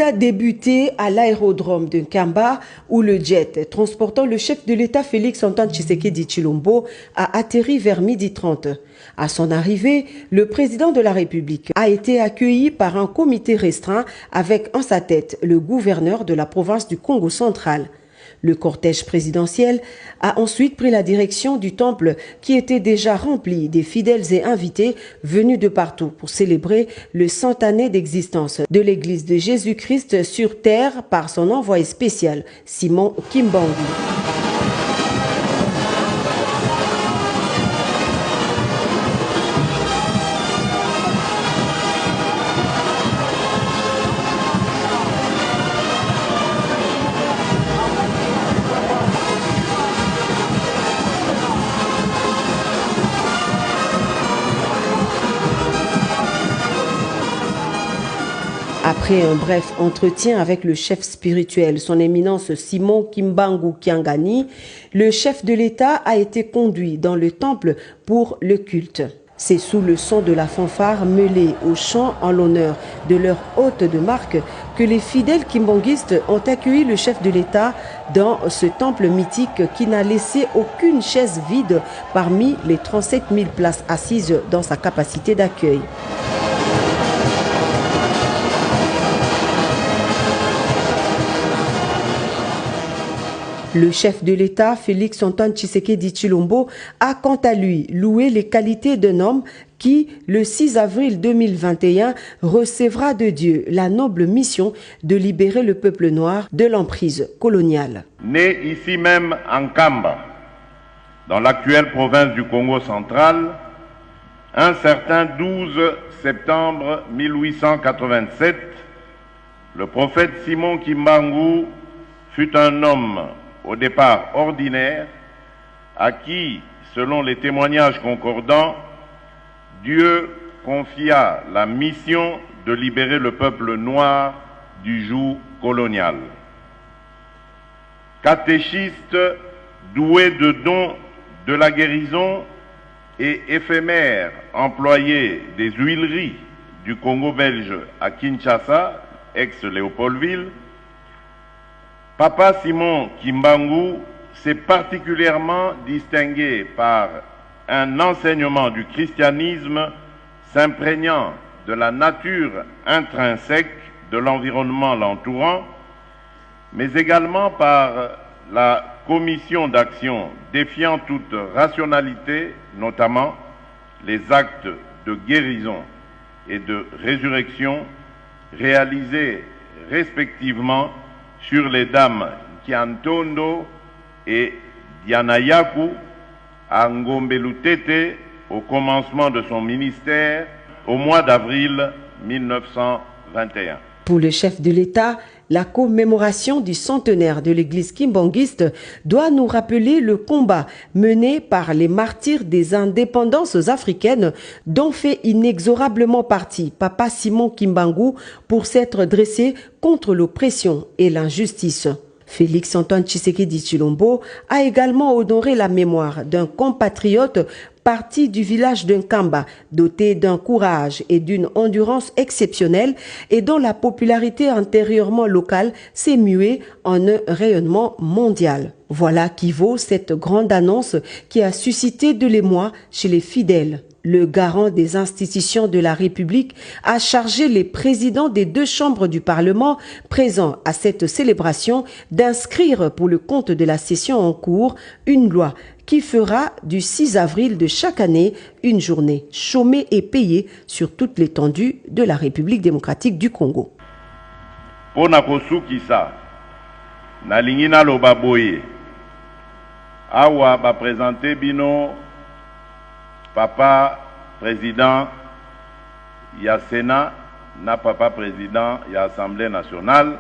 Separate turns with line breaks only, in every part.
a débuté à l'aérodrome de Nkamba où le jet transportant le chef de l'État Félix-Antoine Tshisekedi Tshilombo a atterri vers 12h30. À son arrivée, le président de la République a été accueilli par un comité restreint avec en sa tête le gouverneur de la province du Congo central. Le cortège présidentiel a ensuite pris la direction du temple qui était déjà rempli des fidèles et invités venus de partout pour célébrer le 100 années d'existence de l'Église de Jésus-Christ sur terre par son envoyé spécial, Simon Kimbangu. Après un bref entretien avec le chef spirituel, son éminence Simon Kimbangu Kiangani, le chef de l'État a été conduit dans le temple pour le culte. C'est sous le son de la fanfare mêlée au chant en l'honneur de leur hôte de marque que les fidèles kimbanguistes ont accueilli le chef de l'État dans ce temple mythique qui n'a laissé aucune chaise vide parmi les 37 000 places assises dans sa capacité d'accueil. Le chef de l'État, Félix-Antoine Tshisekedi Tshilombo, a quant à lui loué les qualités d'un homme qui, le 6 avril 2021, recevra de Dieu la noble mission de libérer le peuple noir de l'emprise coloniale.
Né ici même en Nkamba, dans l'actuelle province du Congo central, un certain 12 septembre 1887, le prophète Simon Kimbangu fut un homme au départ ordinaire, à qui, selon les témoignages concordants, Dieu confia la mission de libérer le peuple noir du joug colonial. Catéchiste doué de dons de la guérison et éphémère employé des huileries du Congo belge à Kinshasa, ex-Léopoldville, Papa Simon Kimbangu s'est particulièrement distingué par un enseignement du christianisme s'imprégnant de la nature intrinsèque de l'environnement l'entourant, mais également par la commission d'action défiant toute rationalité, notamment les actes de guérison et de résurrection réalisés respectivement sur les dames Kiantondo et Dianayaku à Ngombelutete au commencement de son ministère au mois d'avril 1921.
Pour le chef de l'État, la commémoration du centenaire de l'église kimbanguiste doit nous rappeler le combat mené par les martyrs des indépendances africaines dont fait inexorablement partie Papa Simon Kimbangu pour s'être dressé contre l'oppression et l'injustice. Félix-Antoine Tshisekedi Tshilombo a également honoré la mémoire d'un compatriote parti du village de Nkamba, doté d'un courage et d'une endurance exceptionnelle et dont la popularité antérieurement locale s'est muée en un rayonnement mondial. Voilà qui vaut cette grande annonce qui a suscité de l'émoi chez les fidèles. Le garant des institutions de la République a chargé les présidents des deux chambres du Parlement présents à cette célébration d'inscrire pour le compte de la session en cours une loi qui fera du 6 avril de chaque année une journée chômée et payée sur toute l'étendue de la République démocratique du Congo.
Pona kosukisa na lingina loba boye awa ba présenter bino papa président ya Sénat na papa président ya Assemblée nationale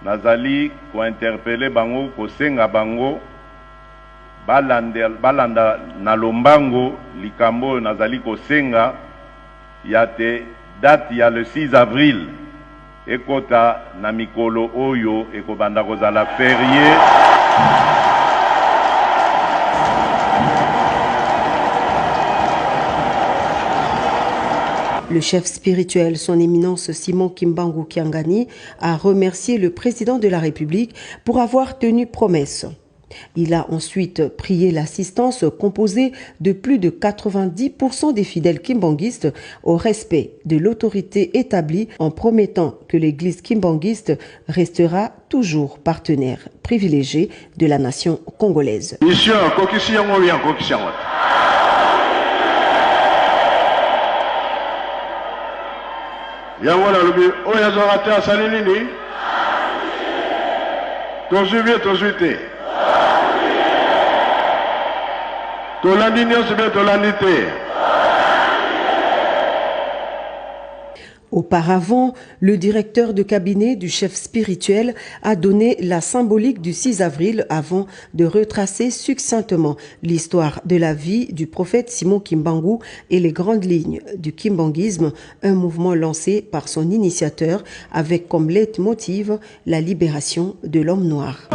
nazali ko interpeller bango ko senga bango balanda na lombango likambo nazali ko senga ya te date ya le 6 avril ekota na mikolo oyo ekobanda kozala férié
Le chef spirituel, son éminence Simon Kimbangu Kiangani, a remercié le président de la République pour avoir tenu promesse. Il a ensuite prié l'assistance composée de plus de 90% des fidèles kimbanguistes au respect de l'autorité établie en promettant que l'église kimbanguiste restera toujours partenaire privilégié de la nation congolaise. Auparavant, le directeur de cabinet du chef spirituel a donné la symbolique du 6 avril avant de retracer succinctement l'histoire de la vie du prophète Simon Kimbangu et les grandes lignes du kimbanguisme, un mouvement lancé par son initiateur avec comme leitmotiv la libération de l'homme noir.